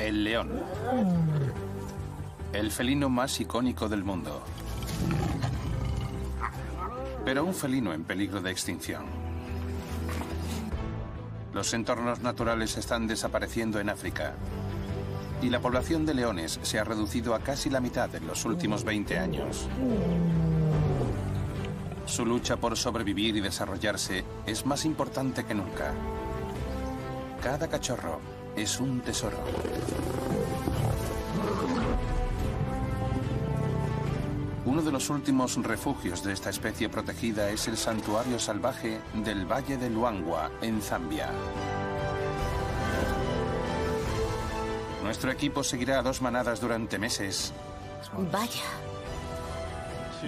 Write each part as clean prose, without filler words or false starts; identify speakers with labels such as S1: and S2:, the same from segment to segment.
S1: El león. El felino más icónico del mundo. Pero un felino en peligro de extinción. Los entornos naturales están desapareciendo en África. Y la población de leones se ha reducido a casi la mitad en los últimos 20 años. Su lucha por sobrevivir y desarrollarse es más importante que nunca. Cada cachorro es un tesoro. Uno de los últimos refugios de esta especie protegida es el santuario salvaje del Valle de Luangwa, en Zambia. Nuestro equipo seguirá a 2 manadas durante meses.
S2: Vaya.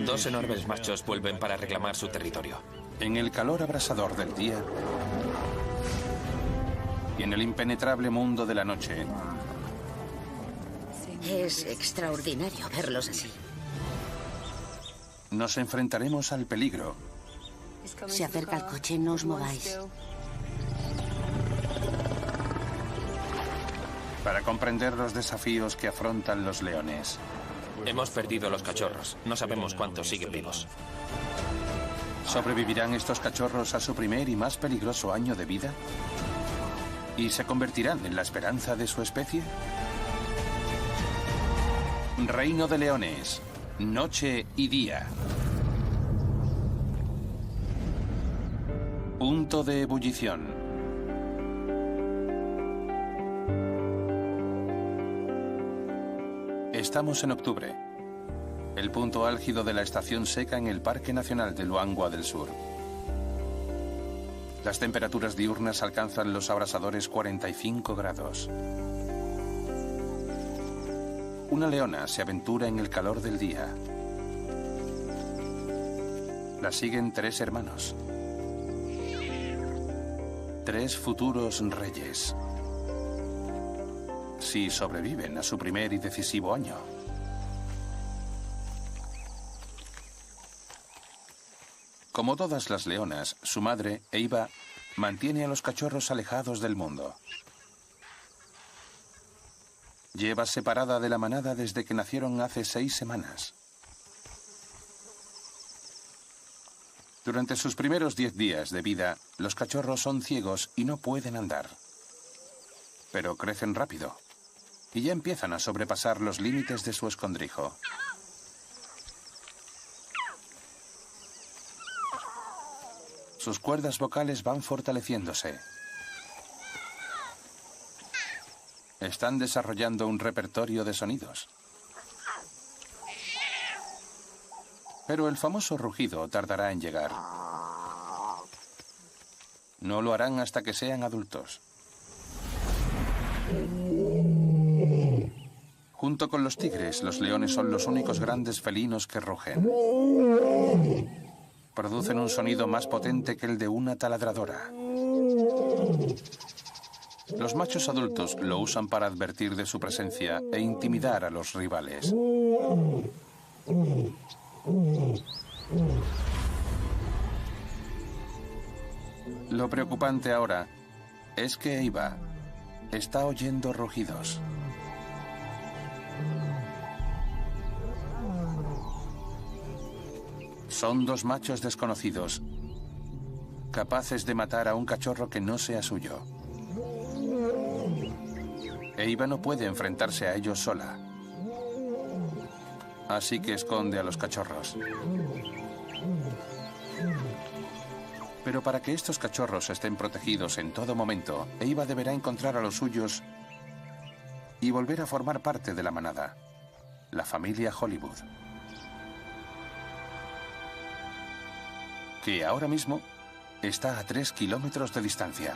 S3: 2 enormes machos vuelven para reclamar su territorio.
S1: En el calor abrasador del día y en el impenetrable mundo de la noche.
S2: Es extraordinario verlos así.
S1: Nos enfrentaremos al peligro.
S2: Se acerca el coche, no os mováis.
S1: Para comprender los desafíos que afrontan los leones.
S3: Hemos perdido los cachorros. No sabemos cuántos siguen vivos.
S1: ¿Sobrevivirán estos cachorros a su primer y más peligroso año de vida? ¿Y se convertirán en la esperanza de su especie? Reino de leones. Noche y día. Punto de ebullición. Estamos en octubre, el punto álgido de la estación seca en el Parque Nacional de Luangwa del Sur. Las temperaturas diurnas alcanzan los abrasadores 45 grados. Una leona se aventura en el calor del día. La siguen 3 hermanos. 3 futuros reyes. Si sobreviven a su primer y decisivo año. Como todas las leonas, su madre, Eiva, mantiene a los cachorros alejados del mundo. Lleva separada de la manada desde que nacieron hace 6 semanas. Durante sus primeros 10 días de vida, los cachorros son ciegos y no pueden andar. Pero crecen rápido y ya empiezan a sobrepasar los límites de su escondrijo. Sus cuerdas vocales van fortaleciéndose. Están desarrollando un repertorio de sonidos. Pero el famoso rugido tardará en llegar. No lo harán hasta que sean adultos. Junto con los tigres, los leones son los únicos grandes felinos que rugen. Producen un sonido más potente que el de una taladradora. Los machos adultos lo usan para advertir de su presencia e intimidar a los rivales. Lo preocupante ahora es que Eiva está oyendo rugidos. Son 2 machos desconocidos, capaces de matar a un cachorro que no sea suyo. Eiva no puede enfrentarse a ellos sola. Así que esconde a los cachorros. Pero para que estos cachorros estén protegidos en todo momento, Eiva deberá encontrar a los suyos y volver a formar parte de la manada, la familia Hollywood. Que ahora mismo está a 3 kilómetros de distancia.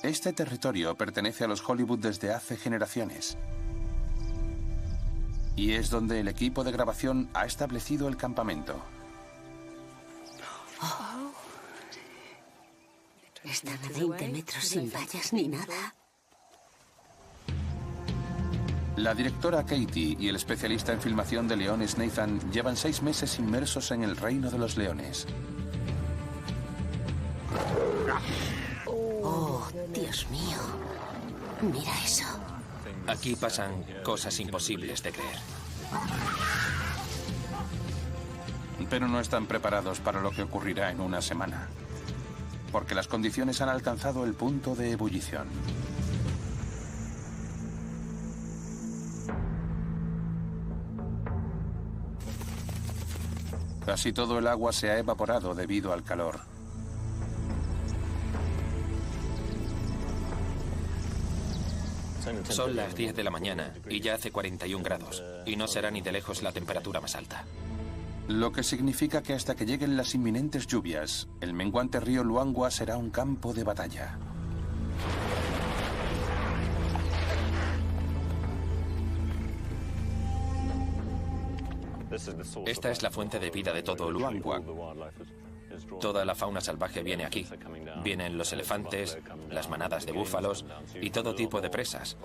S1: Este territorio pertenece a los Hollywood desde hace generaciones. Y es donde el equipo de grabación ha establecido el campamento.
S2: Están a 20 metros sin vallas ni nada.
S1: La directora Katie y el especialista en filmación de leones Nathan llevan 6 meses inmersos en el reino de los leones.
S2: Oh, Dios mío. Mira eso.
S3: Aquí pasan cosas imposibles de creer.
S1: Pero no están preparados para lo que ocurrirá en una semana, porque las condiciones han alcanzado el punto de ebullición. Casi todo el agua se ha evaporado debido al calor.
S3: Son las 10 de la mañana y ya hace 41 grados. Y no será ni de lejos la temperatura más alta.
S1: Lo que significa que hasta que lleguen las inminentes lluvias, el menguante río Luangwa será un campo de batalla.
S3: Esta es la fuente de vida de todo Luangwa. Toda la fauna salvaje viene aquí. Vienen los elefantes, las manadas de búfalos y todo tipo de presas.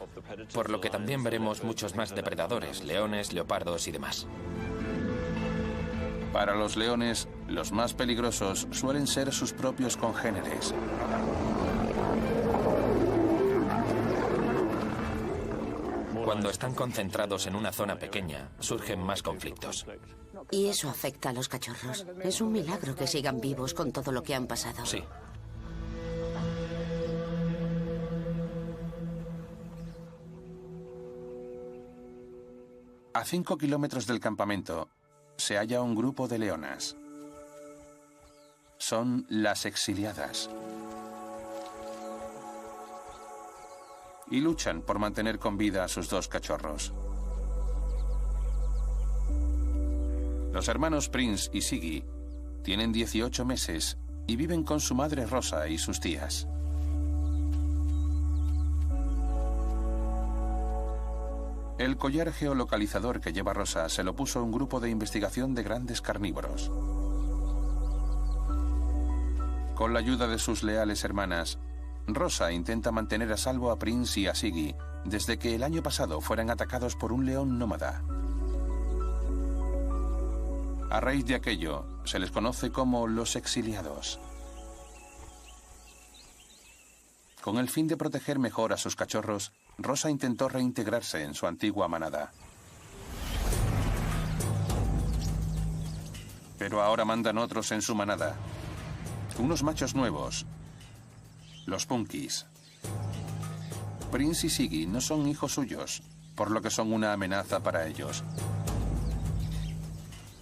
S3: Por lo que también veremos muchos más depredadores, leones, leopardos y demás.
S1: Para los leones, los más peligrosos suelen ser sus propios congéneres.
S3: Cuando están concentrados en una zona pequeña, surgen más conflictos.
S2: Y eso afecta a los cachorros. Es un milagro que sigan vivos con todo lo que han pasado.
S3: Sí.
S1: A 5 kilómetros del campamento se halla un grupo de leonas. Son las exiliadas. Y luchan por mantener con vida a sus dos cachorros. Los hermanos Prince y Siggy tienen 18 meses y viven con su madre Rosa y sus tías. El collar geolocalizador que lleva Rosa se lo puso un grupo de investigación de grandes carnívoros. Con la ayuda de sus leales hermanas, Rosa intenta mantener a salvo a Prince y a Siggy desde que el año pasado fueran atacados por un león nómada. A raíz de aquello, se les conoce como los exiliados. Con el fin de proteger mejor a sus cachorros, Rosa intentó reintegrarse en su antigua manada. Pero ahora mandan otros en su manada. Unos machos nuevos, los punkis. Prince y Siggy no son hijos suyos, por lo que son una amenaza para ellos.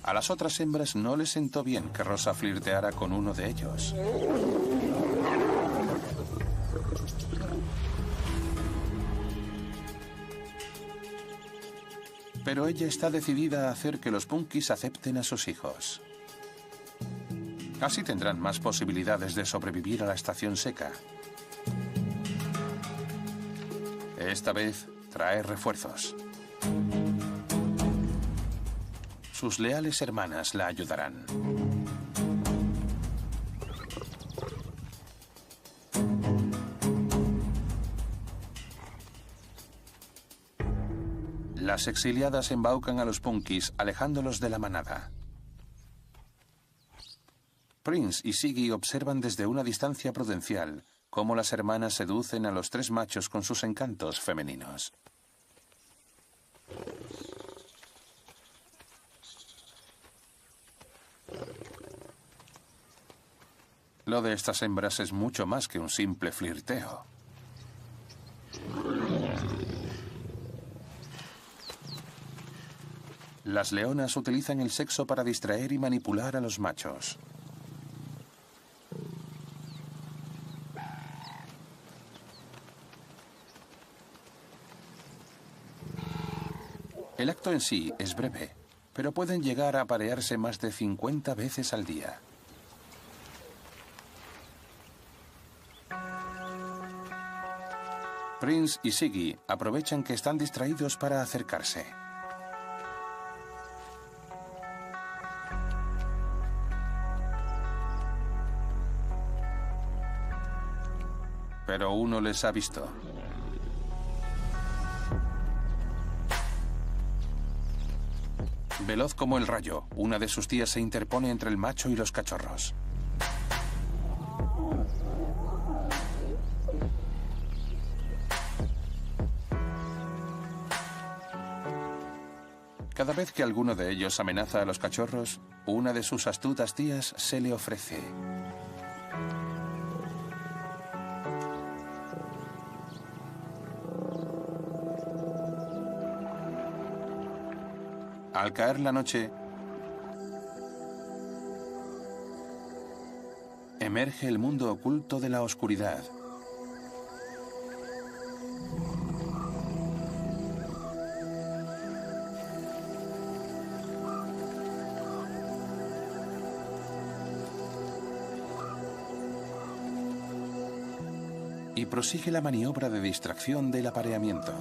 S1: A las otras hembras no les sentó bien que Rosa flirteara con uno de ellos. Pero ella está decidida a hacer que los punkis acepten a sus hijos. Así tendrán más posibilidades de sobrevivir a la estación seca. Esta vez trae refuerzos. Sus leales hermanas la ayudarán. Las exiliadas embaucan a los punkis, alejándolos de la manada. Prince y Siggy observan desde una distancia prudencial cómo las hermanas seducen a los tres machos con sus encantos femeninos. Lo de estas hembras es mucho más que un simple flirteo. Las leonas utilizan el sexo para distraer y manipular a los machos. El acto en sí es breve, pero pueden llegar a aparearse más de 50 veces al día. Prince y Siggy aprovechan que están distraídos para acercarse. Pero uno les ha visto. Veloz como el rayo, una de sus tías se interpone entre el macho y los cachorros. Cada vez que alguno de ellos amenaza a los cachorros, una de sus astutas tías se le ofrece. Al caer la noche, emerge el mundo oculto de la oscuridad. Y prosigue la maniobra de distracción del apareamiento.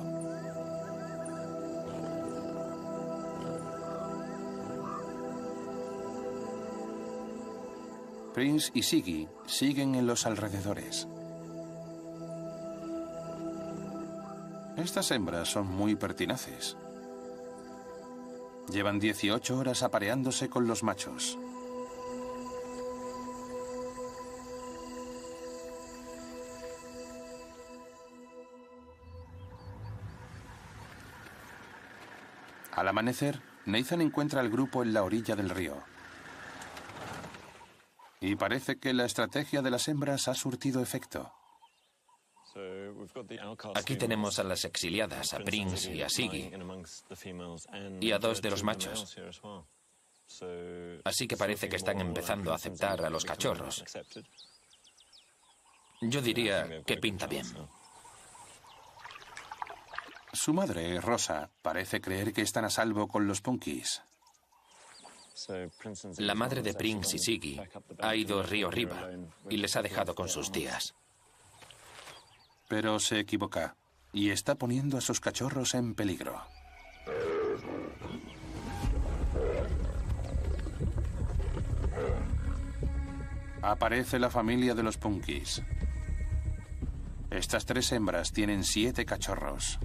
S1: Prince y Siggy siguen en los alrededores. Estas hembras son muy pertinaces. Llevan 18 horas apareándose con los machos. Al amanecer, Nathan encuentra al grupo en la orilla del río. Y parece que la estrategia de las hembras ha surtido efecto.
S3: Aquí tenemos a las exiliadas, a Prince y a Siggy, y a 2 de los machos. Así que parece que están empezando a aceptar a los cachorros. Yo diría que pinta bien.
S1: Su madre, Rosa, parece creer que están a salvo con los Punkies.
S3: La madre de Prince y Siggy ha ido río arriba y les ha dejado con sus tías.
S1: Pero se equivoca y está poniendo a sus cachorros en peligro. Aparece la familia de los Punkies. Estas 3 hembras tienen 7 cachorros.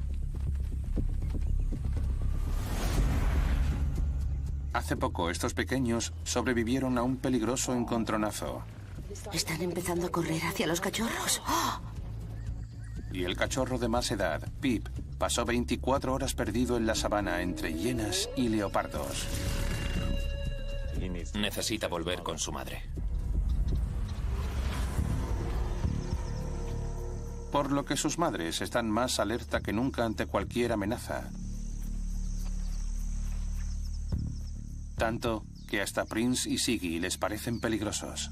S1: Hace poco, estos pequeños sobrevivieron a un peligroso encontronazo.
S2: Están empezando a correr hacia los cachorros. ¡Oh!
S1: Y el cachorro de más edad, Pip, pasó 24 horas perdido en la sabana entre hienas y leopardos.
S3: Necesita volver con su madre.
S1: Por lo que sus madres están más alerta que nunca ante cualquier amenaza. Tanto que hasta Prince y Siggy les parecen peligrosos.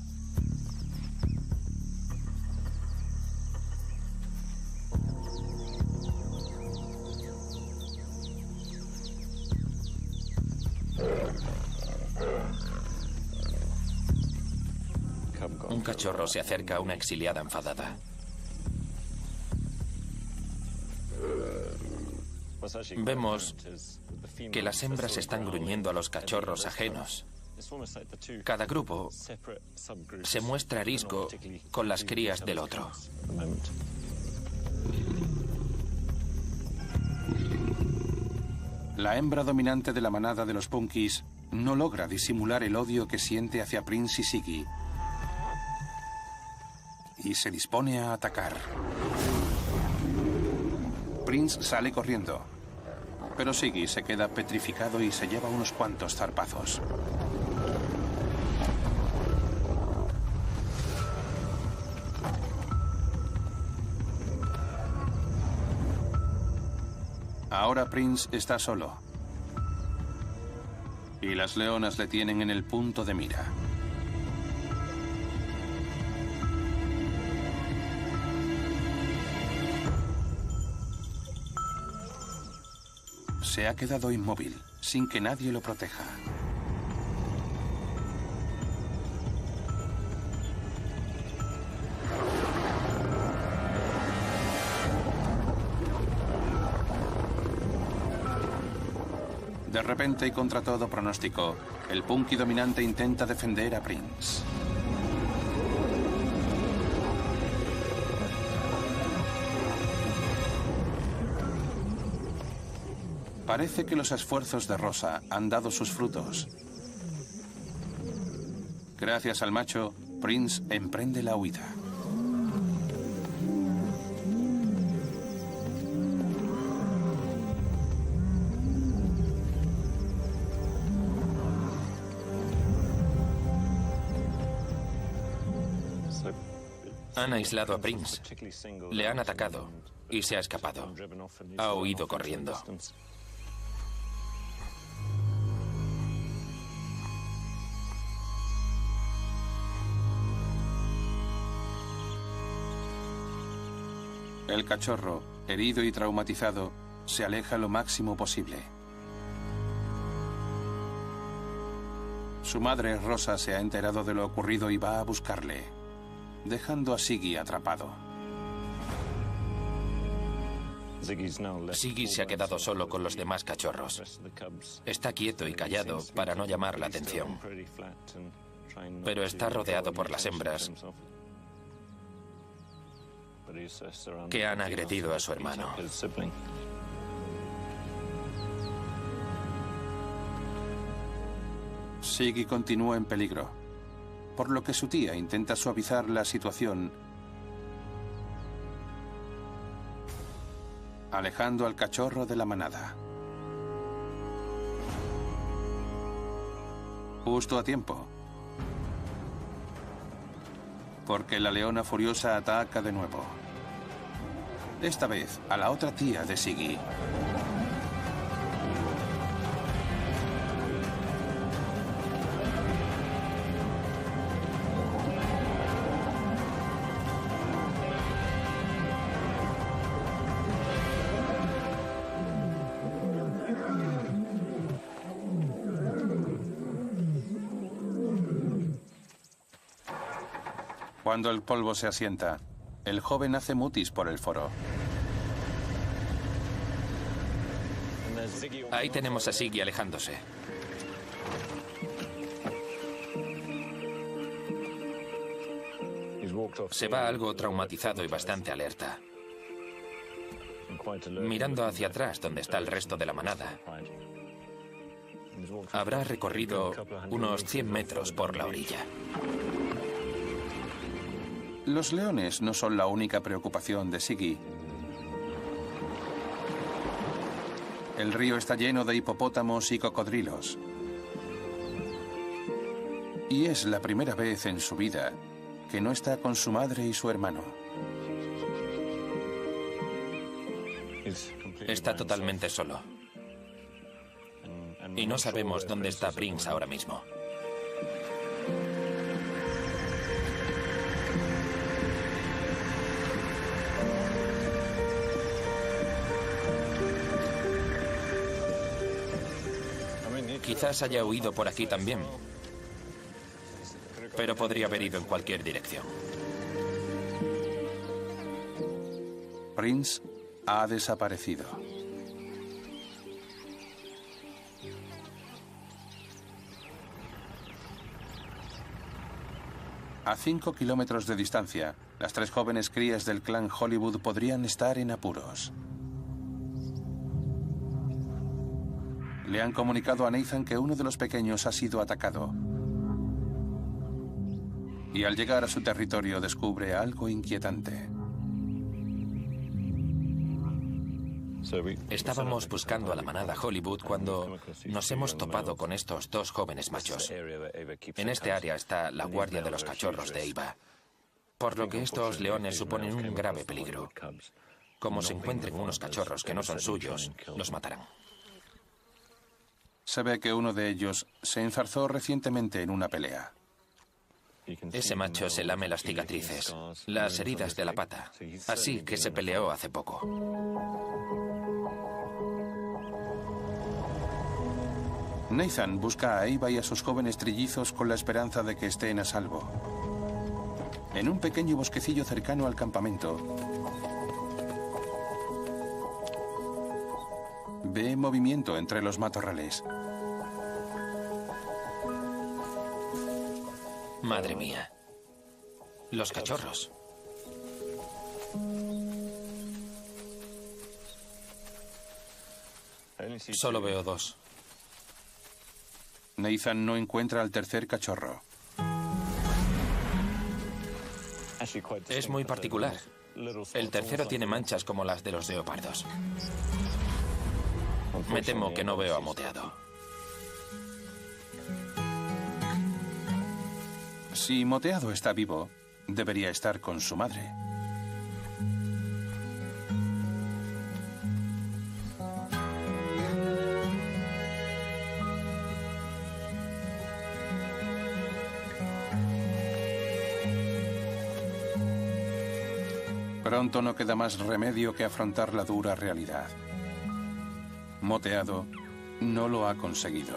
S3: Un cachorro se acerca a una exiliada enfadada. Vemos que las hembras están gruñendo a los cachorros ajenos. Cada grupo se muestra arisco con las crías del otro.
S1: La hembra dominante de la manada de los Punkies no logra disimular el odio que siente hacia Prince y Siggy. Y se dispone a atacar. Prince sale corriendo, pero Siggy se queda petrificado y se lleva unos cuantos zarpazos. Ahora Prince está solo. Y las leonas le tienen en el punto de mira. Se ha quedado inmóvil, sin que nadie lo proteja. De repente y contra todo pronóstico, el Punky dominante intenta defender a Prince. Parece que los esfuerzos de Rosa han dado sus frutos. Gracias al macho, Prince emprende la huida.
S3: Han aislado a Prince. Le han atacado y se ha escapado. Ha huido corriendo.
S1: El cachorro, herido y traumatizado, se aleja lo máximo posible. Su madre, Rosa, se ha enterado de lo ocurrido y va a buscarle, dejando a Ziggy atrapado.
S3: Ziggy se ha quedado solo con los demás cachorros. Está quieto y callado para no llamar la atención. Pero está rodeado por las hembras que han agredido a su hermano.
S1: Ziggy continúa en peligro, por lo que su tía intenta suavizar la situación, alejando al cachorro de la manada. Justo a tiempo, porque la leona furiosa ataca de nuevo. Esta vez a la otra tía de Ziggy. Cuando el polvo se asienta, el joven hace mutis por el foro.
S3: Ahí tenemos a Ziggy alejándose. Se va algo traumatizado y bastante alerta, mirando hacia atrás donde está el resto de la manada. Habrá recorrido unos 100 metros por la orilla.
S1: Los leones no son la única preocupación de Ziggy. El río está lleno de hipopótamos y cocodrilos. Y es la primera vez en su vida que no está con su madre y su hermano.
S3: Está totalmente solo. Y no sabemos dónde está Prince ahora mismo. Quizás haya huido por aquí también, pero podría haber ido en cualquier dirección.
S1: Prince ha desaparecido. A 5 kilómetros de distancia, las 3 jóvenes crías del clan Hollywood podrían estar en apuros. Le han comunicado a Nathan que uno de los pequeños ha sido atacado. Y al llegar a su territorio descubre algo inquietante.
S3: Estábamos buscando a la manada Hollywood cuando nos hemos topado con estos 2 jóvenes machos. En este área está la guardia de los cachorros de Eva, por lo que estos leones suponen un grave peligro. Como se encuentren unos cachorros que no son suyos, los matarán.
S1: Se ve que uno de ellos se enzarzó recientemente en una pelea.
S3: Ese macho se lame las cicatrices, las heridas de la pata, así que se peleó hace poco.
S1: Nathan busca a Eva y a sus jóvenes trillizos con la esperanza de que estén a salvo. En un pequeño bosquecillo cercano al campamento, ve movimiento entre los matorrales.
S3: Madre mía. Los cachorros. Solo veo 2.
S1: Nathan no encuentra al tercer cachorro.
S3: Es muy particular. El tercero tiene manchas como las de los leopardos. Me temo que no veo a Moteado.
S1: Si Moteado está vivo, debería estar con su madre. Pronto no queda más remedio que afrontar la dura realidad. Moteado no lo ha conseguido.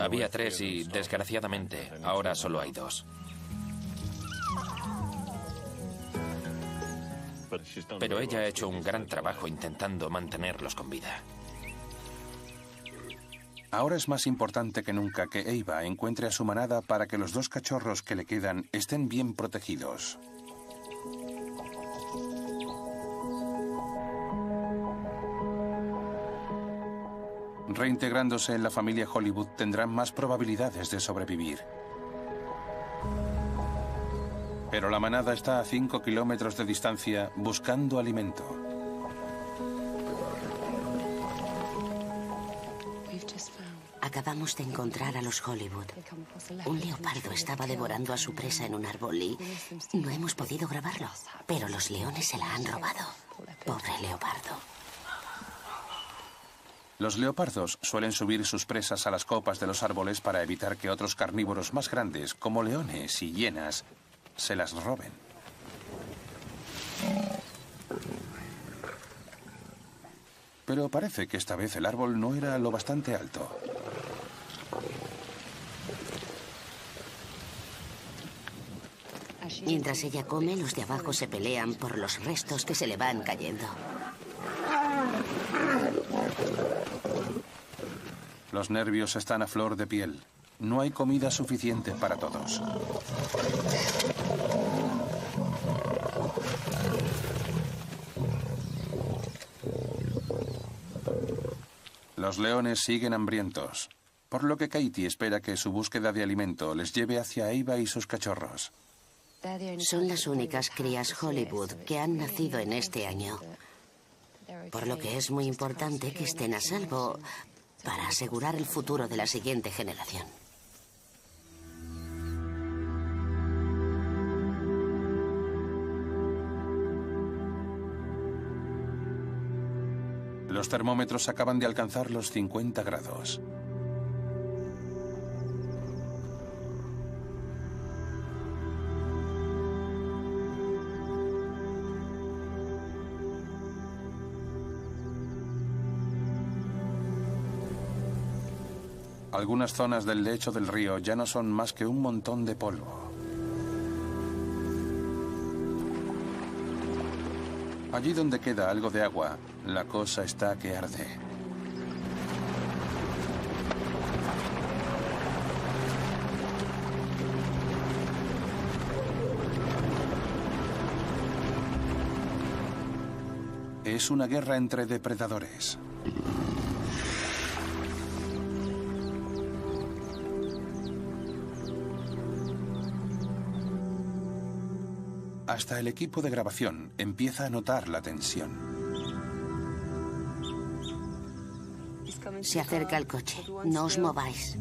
S3: Había 3 y, desgraciadamente, ahora solo hay 2. Pero ella ha hecho un gran trabajo intentando mantenerlos con vida.
S1: Ahora es más importante que nunca que Eva encuentre a su manada para que los 2 cachorros que le quedan estén bien protegidos. Reintegrándose en la familia Hollywood tendrán más probabilidades de sobrevivir. Pero la manada está a 5 kilómetros de distancia buscando alimento.
S2: Acabamos de encontrar a los Hollywood. Un leopardo estaba devorando a su presa en un árbol y no hemos podido grabarlo. Pero los leones se la han robado. Pobre leopardo.
S1: Los leopardos suelen subir sus presas a las copas de los árboles para evitar que otros carnívoros más grandes, como leones y hienas, se las roben. Pero parece que esta vez el árbol no era lo bastante alto.
S2: Mientras ella come, los de abajo se pelean por los restos que se le van cayendo.
S1: Los nervios están a flor de piel. No hay comida suficiente para todos. Los leones siguen hambrientos, por lo que Katie espera que su búsqueda de alimento les lleve hacia Eva y sus cachorros.
S2: Son las únicas crías Hollywood que han nacido en este año, por lo que es muy importante que estén a salvo para asegurar el futuro de la siguiente generación.
S1: Los termómetros acaban de alcanzar los 50 grados. Algunas zonas del lecho del río ya no son más que un montón de polvo. Allí donde queda algo de agua, la cosa está que arde. Es una guerra entre depredadores. Hasta el equipo de grabación empieza a notar la tensión.
S2: Se acerca el coche. No os mováis.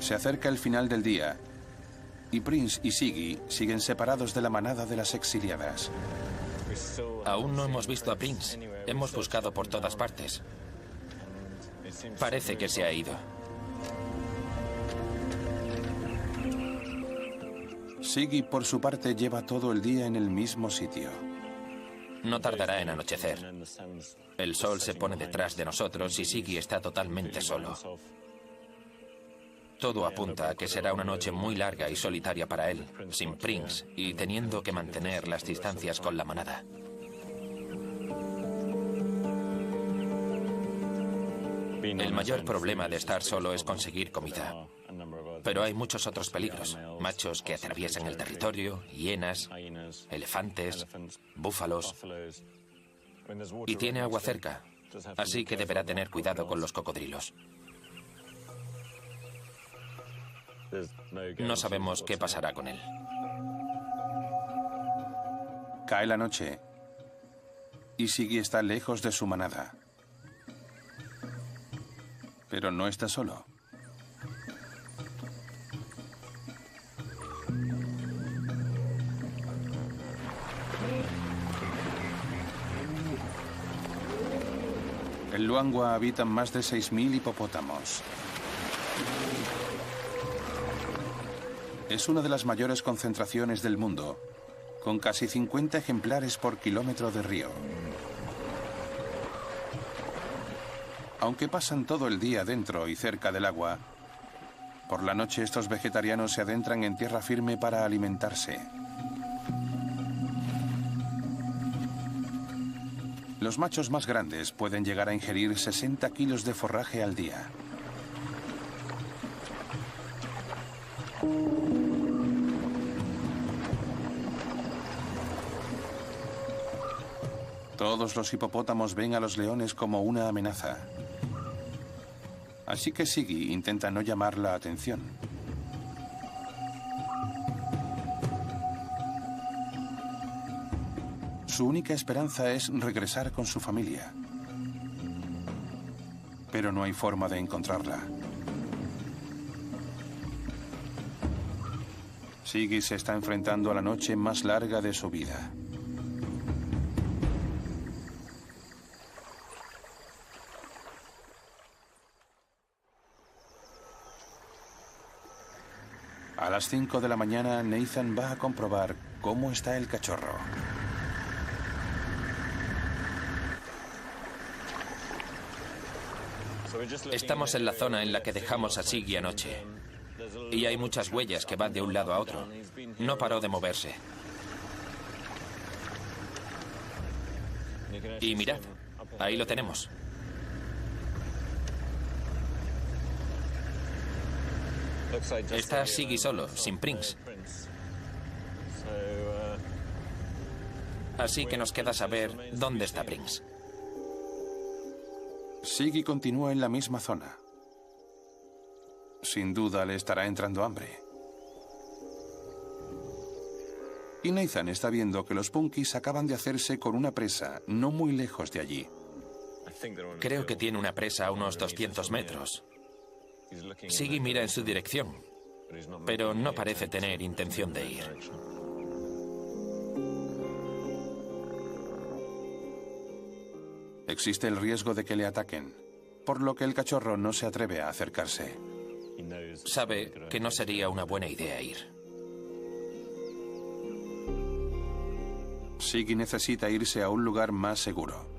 S1: Se acerca el final del día y Prince y Siggy siguen separados de la manada de las exiliadas.
S3: Aún no hemos visto a Prince. Hemos buscado por todas partes. Parece que se ha ido.
S1: Siggy, por su parte, lleva todo el día en el mismo sitio.
S3: No tardará en anochecer. El sol se pone detrás de nosotros y Siggy está totalmente solo. Todo apunta a que será una noche muy larga y solitaria para él, sin Prince y teniendo que mantener las distancias con la manada. El mayor problema de estar solo es conseguir comida. Pero hay muchos otros peligros. Machos que atraviesan el territorio, hienas, elefantes, búfalos. Y tiene agua cerca, así que deberá tener cuidado con los cocodrilos. No sabemos qué pasará con él.
S1: Cae la noche y Siggy está lejos de su manada. Pero no está solo. En Luangwa habitan más de 6.000 hipopótamos. Es una de las mayores concentraciones del mundo, con casi 50 ejemplares por kilómetro de río. Aunque pasan todo el día dentro y cerca del agua, por la noche estos vegetarianos se adentran en tierra firme para alimentarse. Los machos más grandes pueden llegar a ingerir 60 kilos de forraje al día. Todos los hipopótamos ven a los leones como una amenaza. Así que Siggy intenta no llamar la atención. Su única esperanza es regresar con su familia. Pero no hay forma de encontrarla. Siggy se está enfrentando a la noche más larga de su vida. A las 5 de la mañana, Nathan va a comprobar cómo está el cachorro.
S3: Estamos en la zona en la que dejamos a Siggy anoche. Y hay muchas huellas que van de un lado a otro. No paró de moverse. Y mirad, ahí lo tenemos. Está Siggy solo, sin Prince. Así que nos queda saber dónde está Prince.
S1: Siggy continúa en la misma zona. Sin duda le estará entrando hambre. Y Nathan está viendo que los punkis acaban de hacerse con una presa no muy lejos de allí.
S3: Creo que tiene una presa a unos 200 metros. Siggy mira en su dirección, pero no parece tener intención de ir.
S1: Existe el riesgo de que le ataquen, por lo que el cachorro no se atreve a acercarse.
S3: Sabe que no sería una buena idea ir.
S1: Siggy necesita irse a un lugar más seguro.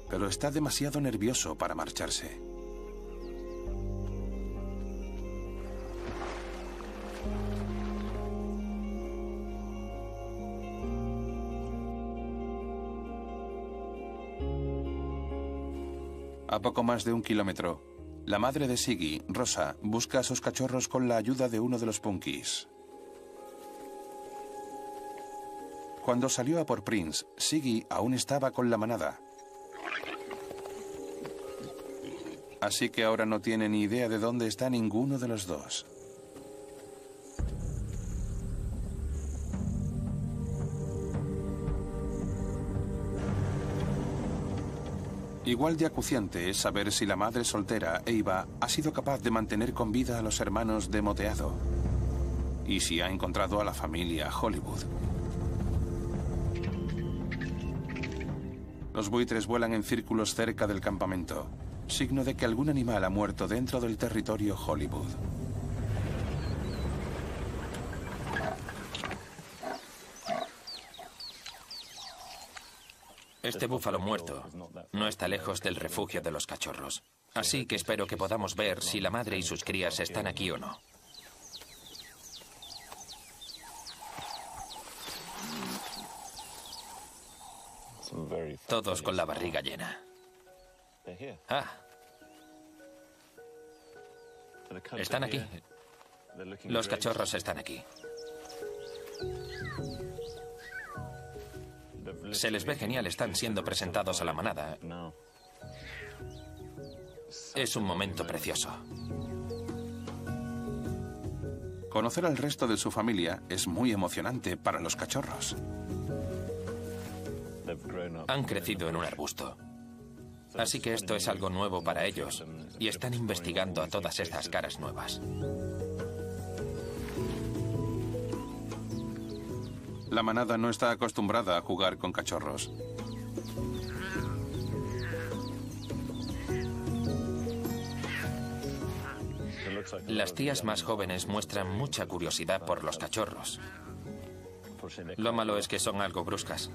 S1: Pero está demasiado nervioso para marcharse. A poco más de 1 kilómetro, la madre de Siggy, Rosa, busca a sus cachorros con la ayuda de uno de los punkis. Cuando salió a por Prince, Siggy aún estaba con la manada. Así que ahora no tiene ni idea de dónde está ninguno de los dos. Igual de acuciante es saber si la madre soltera, Eva, ha sido capaz de mantener con vida a los hermanos de moteado. Y si ha encontrado a la familia Hollywood. Los buitres vuelan en círculos cerca del campamento, signo de que algún animal ha muerto dentro del territorio Hollywood.
S3: Este búfalo muerto no está lejos del refugio de los cachorros. Así que espero que podamos ver si la madre y sus crías están aquí o no. Todos con la barriga llena. Ah, están aquí. Los cachorros están aquí. Se les ve genial, están siendo presentados a la manada. Es un momento precioso.
S1: Conocer al resto de su familia es muy emocionante para los cachorros.
S3: Han crecido en un arbusto. Así que esto es algo nuevo para ellos y están investigando a todas estas caras nuevas.
S1: La manada no está acostumbrada a jugar con cachorros.
S3: Las tías más jóvenes muestran mucha curiosidad por los cachorros. Lo malo es que son algo bruscas.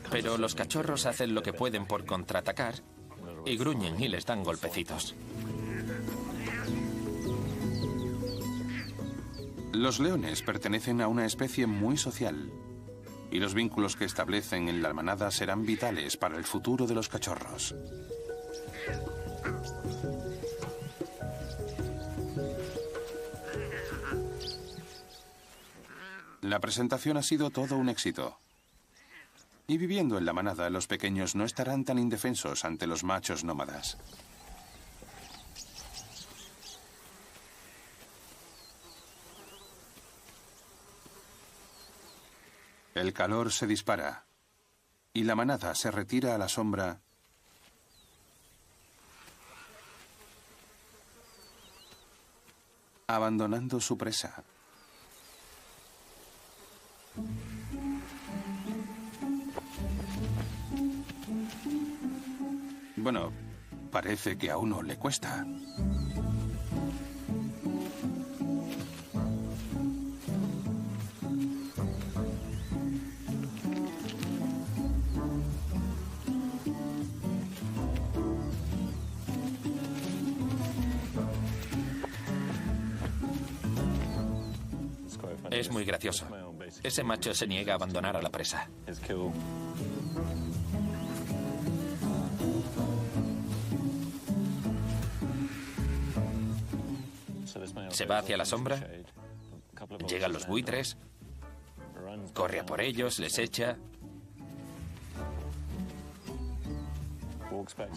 S3: Pero los cachorros hacen lo que pueden por contraatacar y gruñen y les dan golpecitos.
S1: Los leones pertenecen a una especie muy social y los vínculos que establecen en la manada serán vitales para el futuro de los cachorros. La presentación ha sido todo un éxito. Y viviendo en la manada, los pequeños no estarán tan indefensos ante los machos nómadas. El calor se dispara y la manada se retira a la sombra abandonando su presa. Bueno, parece que a uno le cuesta.
S3: Es muy gracioso. Ese macho se niega a abandonar a la presa. Se va hacia la sombra, llegan los buitres, corre a por ellos, les echa,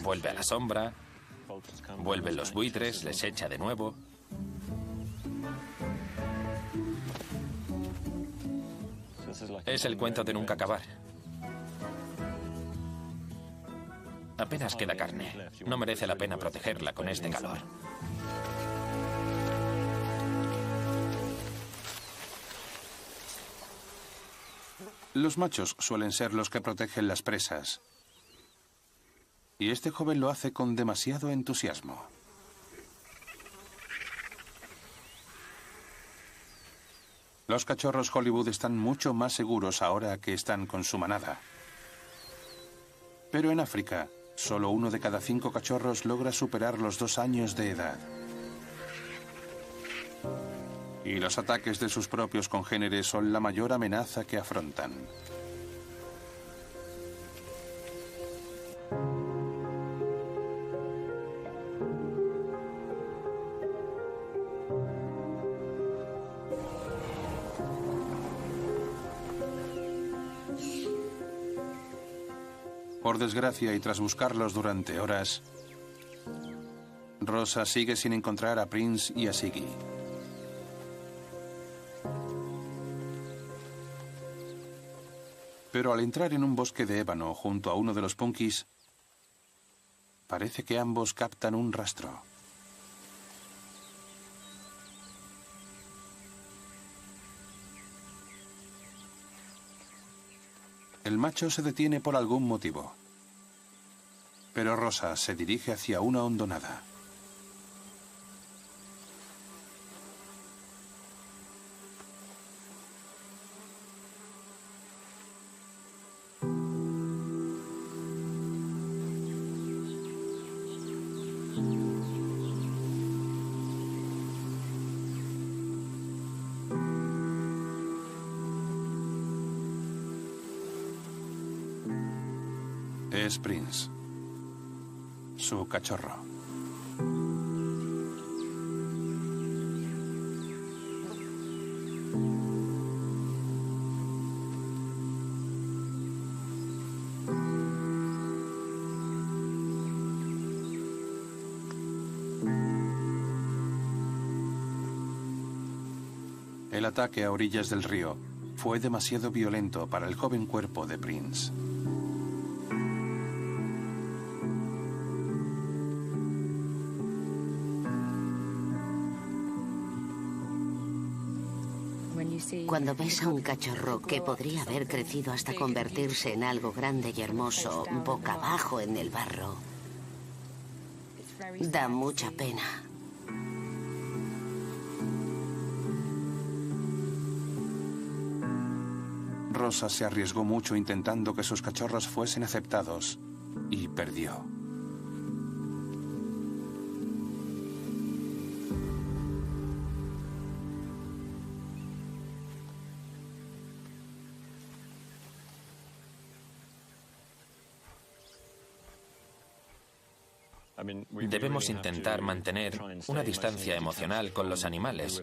S3: vuelve a la sombra, vuelven los buitres, les echa de nuevo. Es el cuento de nunca acabar. Apenas queda carne. No merece la pena protegerla con este calor.
S1: Los machos suelen ser los que protegen las presas. Y este joven lo hace con demasiado entusiasmo. Los cachorros Hollywood están mucho más seguros ahora que están con su manada. Pero en África, solo 1 de cada 5 cachorros logra superar los 2 años de edad. Y los ataques de sus propios congéneres son la mayor amenaza que afrontan. Por desgracia, y tras buscarlos durante horas, Rosa sigue sin encontrar a Prince y a Siggy. Pero al entrar en un bosque de ébano junto a uno de los punkis, parece que ambos captan un rastro. El macho se detiene por algún motivo, pero Rosa se dirige hacia una hondonada. Es Prince, su cachorro. El ataque a orillas del río fue demasiado violento para el joven cuerpo de Prince.
S2: Cuando ves a un cachorro que podría haber crecido hasta convertirse en algo grande y hermoso, boca abajo en el barro, da mucha pena.
S1: Rosa se arriesgó mucho intentando que sus cachorros fuesen aceptados y perdió.
S3: Debemos intentar mantener una distancia emocional con los animales,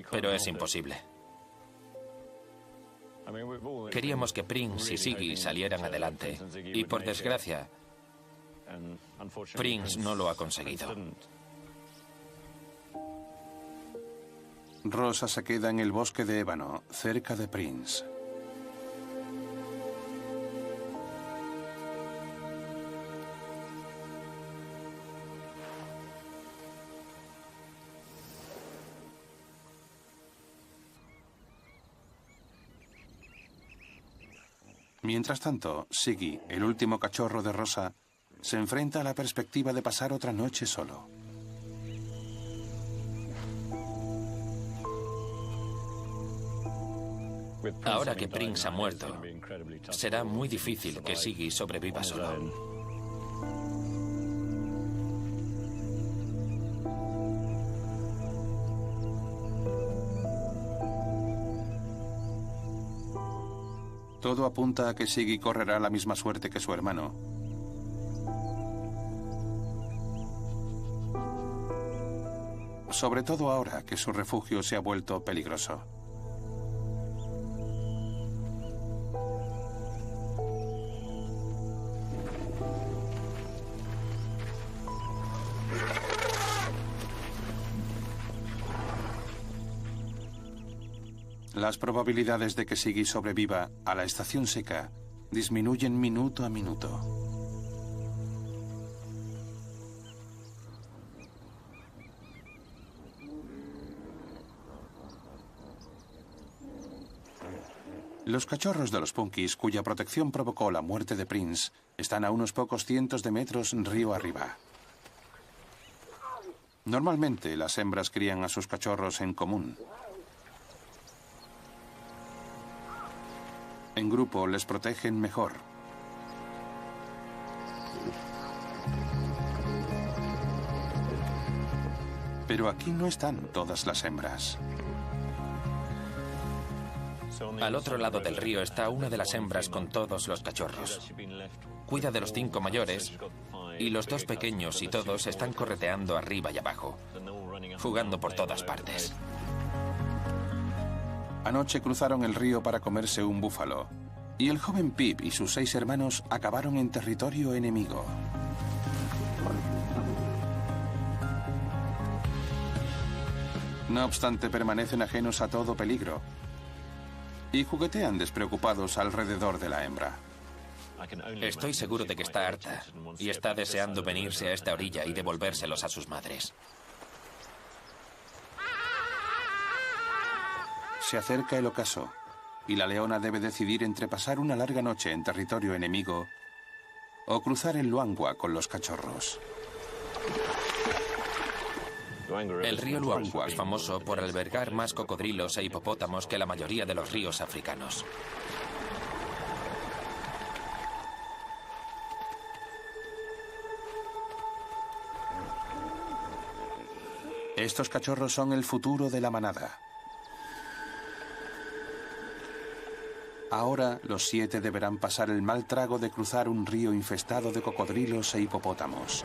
S3: pero es imposible. Queríamos que Prince y Siggy salieran adelante, y por desgracia, Prince no lo ha conseguido.
S1: Rosa se queda en el bosque de ébano, cerca de Prince. Mientras tanto, Siggy, el último cachorro de Rosa, se enfrenta a la perspectiva de pasar otra noche solo.
S3: Ahora que Prince ha muerto, será muy difícil que Siggy sobreviva solo.
S1: Todo apunta a que Siggy correrá la misma suerte que su hermano. Sobre todo ahora que su refugio se ha vuelto peligroso. Las probabilidades de que Siggy sobreviva a la estación seca disminuyen minuto a minuto. Los cachorros de los Punkies, cuya protección provocó la muerte de Prince, están a unos pocos cientos de metros río arriba. Normalmente las hembras crían a sus cachorros en común. En grupo les protegen mejor. Pero aquí no están todas las hembras.
S3: Al otro lado del río está una de las hembras con todos los cachorros. Cuida de los 5 mayores y los 2 pequeños y todos están correteando arriba y abajo, jugando por todas partes.
S1: Anoche cruzaron el río para comerse un búfalo, y el joven Pip y sus 6 hermanos acabaron en territorio enemigo. No obstante, permanecen ajenos a todo peligro y juguetean despreocupados alrededor de la hembra.
S3: Estoy seguro de que está harta y está deseando venirse a esta orilla y devolvérselos a sus madres.
S1: Se acerca el ocaso, y la leona debe decidir entre pasar una larga noche en territorio enemigo o cruzar el Luangwa con los cachorros.
S3: El río Luangwa es famoso por albergar más cocodrilos e hipopótamos que la mayoría de los ríos africanos.
S1: Estos cachorros son el futuro de la manada. Ahora los 7 deberán pasar el mal trago de cruzar un río infestado de cocodrilos e hipopótamos.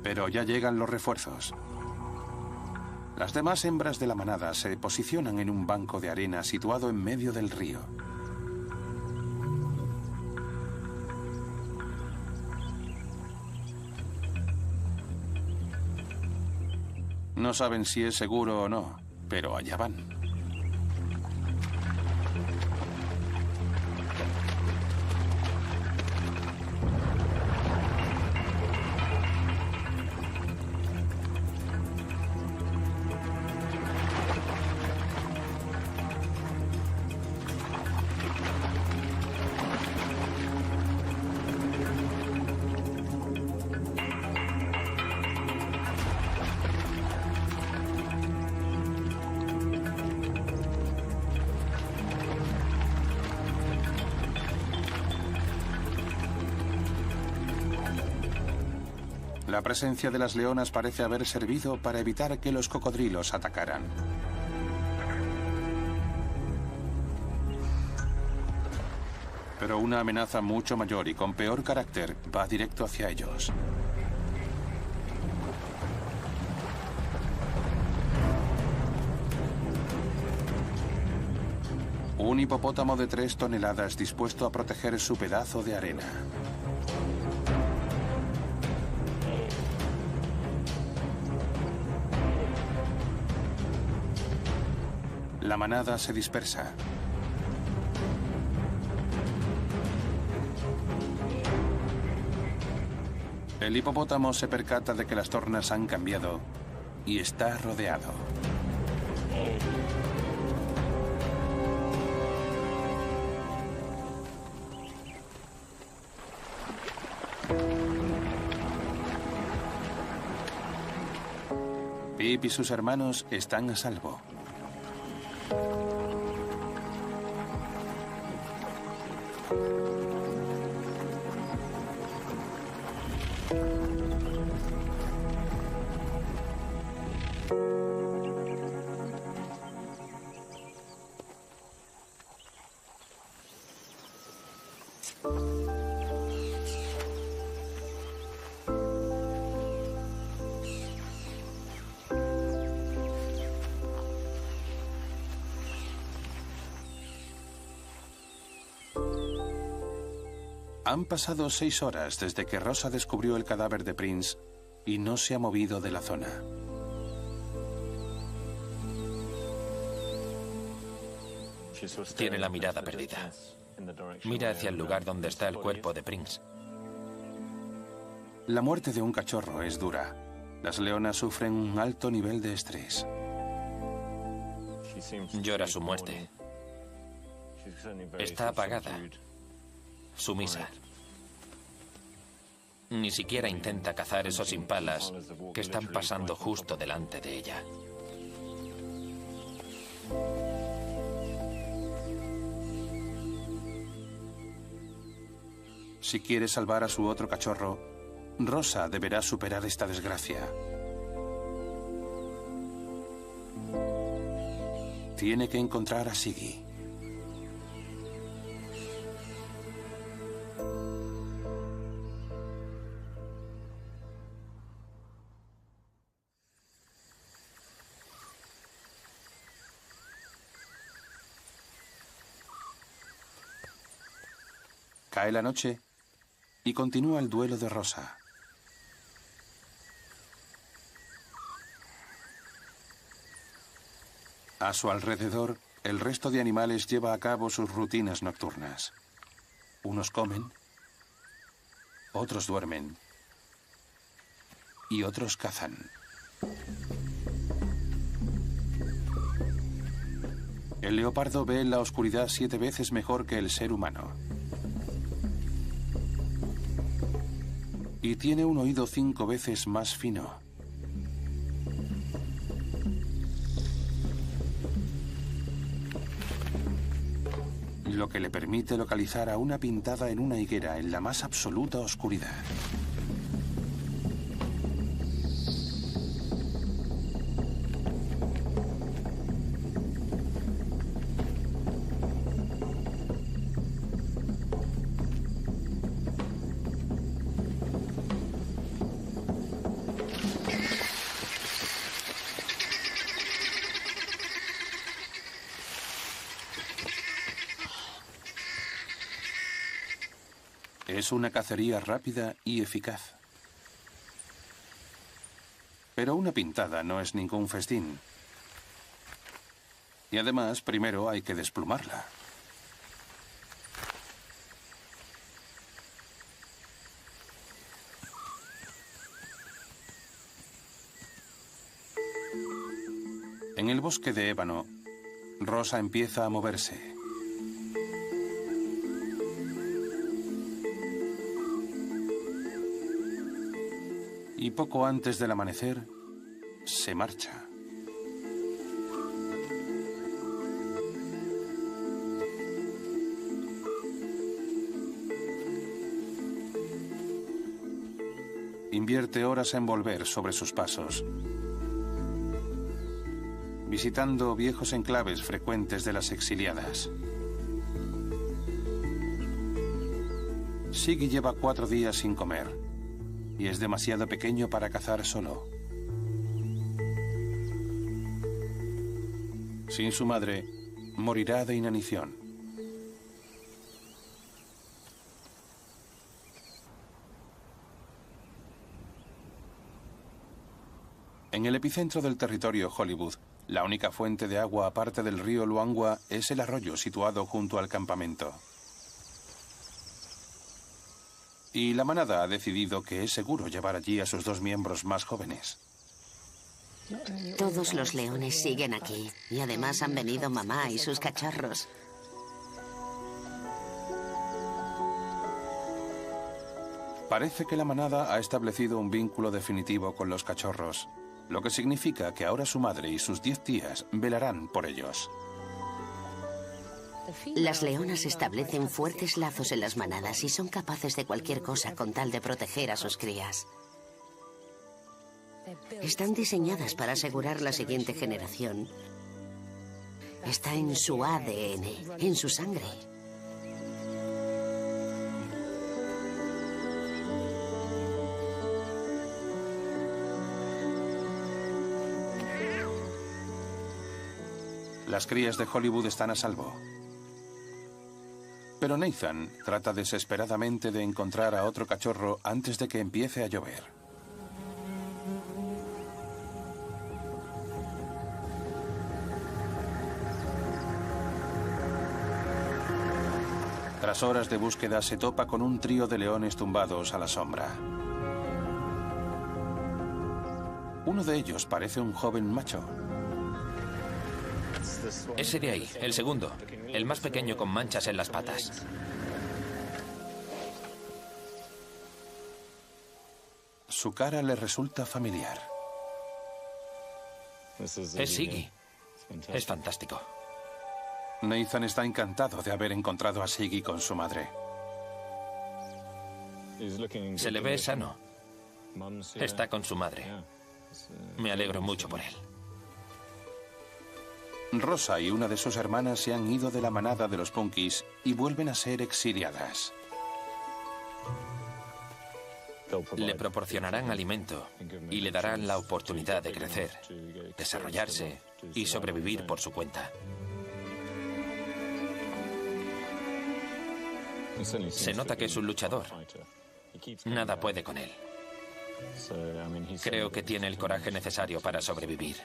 S1: Pero ya llegan los refuerzos. Las demás hembras de la manada se posicionan en un banco de arena situado en medio del río. No saben si es seguro o no, pero allá van. La presencia de las leonas parece haber servido para evitar que los cocodrilos atacaran. Pero una amenaza mucho mayor y con peor carácter va directo hacia ellos. Un hipopótamo de 3 toneladas dispuesto a proteger su pedazo de arena. La manada se dispersa. El hipopótamo se percata de que las tornas han cambiado y está rodeado. Pip y sus hermanos están a salvo. Han pasado 6 horas desde que Rosa descubrió el cadáver de Prince y no se ha movido de la zona.
S3: Tiene la mirada perdida. Mira hacia el lugar donde está el cuerpo de Prince.
S1: La muerte de un cachorro es dura. Las leonas sufren un alto nivel de estrés.
S3: Llora su muerte. Está apagada, sumisa. Ni siquiera intenta cazar esos impalas que están pasando justo delante de ella.
S1: Si quiere salvar a su otro cachorro, Rosa deberá superar esta desgracia. Tiene que encontrar a Siggy. Cae la noche y continúa el duelo de Rosa. A su alrededor, el resto de animales lleva a cabo sus rutinas nocturnas. Unos comen, otros duermen y otros cazan. El leopardo ve en la oscuridad 7 veces mejor que el ser humano. Y tiene un oído 5 veces más fino. lo que le permite localizar a una pintada en una higuera en la más absoluta oscuridad. Es una cacería rápida y eficaz. Pero una pintada no es ningún festín. Y además, primero hay que desplumarla. En el bosque de ébano, Rosa empieza a moverse. Y poco antes del amanecer, se marcha. Invierte horas en volver sobre sus pasos, visitando viejos enclaves frecuentes de las exiliadas. Siggy lleva 4 días sin comer. Y es demasiado pequeño para cazar solo. Sin su madre, morirá de inanición. En el epicentro del territorio Hollywood, la única fuente de agua aparte del río Luangwa es el arroyo situado junto al campamento. Y la manada ha decidido que es seguro llevar allí a sus 2 miembros más jóvenes.
S2: Todos los leones siguen aquí. Y además han venido mamá y sus cachorros.
S1: Parece que la manada ha establecido un vínculo definitivo con los cachorros, lo que significa que ahora su madre y sus 10 tías velarán por ellos.
S2: Las leonas establecen fuertes lazos en las manadas y son capaces de cualquier cosa con tal de proteger a sus crías. Están diseñadas para asegurar la siguiente generación. Está en su ADN, en su sangre.
S1: Las crías de Hollywood están a salvo. Pero Nathan trata desesperadamente de encontrar a otro cachorro antes de que empiece a llover. Tras horas de búsqueda se topa con un trío de leones tumbados a la sombra. Uno de ellos parece un joven macho.
S3: Ese de ahí, el segundo. El más pequeño con manchas en las patas.
S1: Su cara le resulta familiar.
S3: Es Siggy. Es fantástico.
S1: Nathan está encantado de haber encontrado a Siggy con su madre.
S3: Se le ve sano. Está con su madre. Me alegro mucho por él.
S1: Rosa y una de sus hermanas se han ido de la manada de los Punkies y vuelven a ser exiliadas.
S3: Le proporcionarán alimento y le darán la oportunidad de crecer, desarrollarse y sobrevivir por su cuenta. Se nota que es un luchador. Nada puede con él. Creo que tiene el coraje necesario para sobrevivir.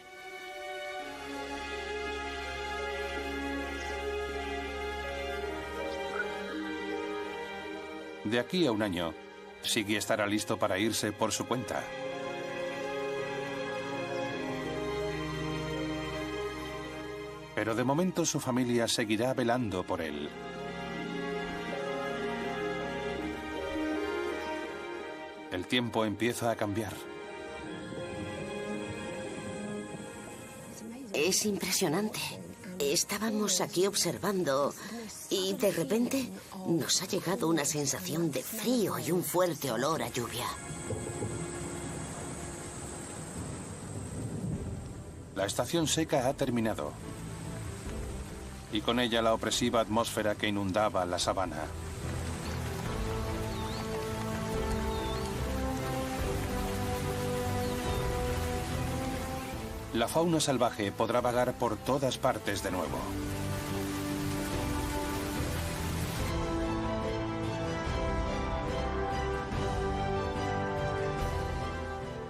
S1: De aquí a un año, Siggy estará listo para irse por su cuenta. Pero de momento su familia seguirá velando por él. El tiempo empieza a cambiar.
S2: Es impresionante. Estábamos aquí observando y de repente nos ha llegado una sensación de frío y un fuerte olor a lluvia.
S1: La estación seca ha terminado. Y con ella la opresiva atmósfera que inundaba la sabana. La fauna salvaje podrá vagar por todas partes de nuevo.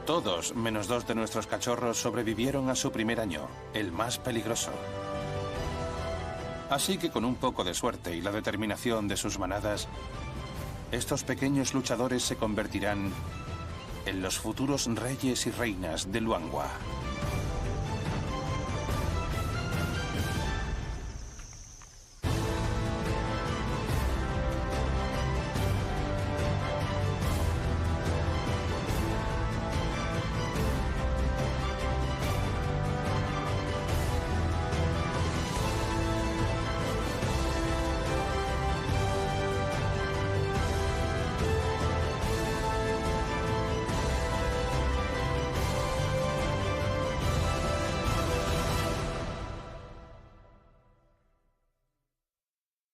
S1: Todos, menos 2 de nuestros cachorros, sobrevivieron a su primer año, el más peligroso. Así que con un poco de suerte y la determinación de sus manadas, estos pequeños luchadores se convertirán en los futuros reyes y reinas de Luangwa.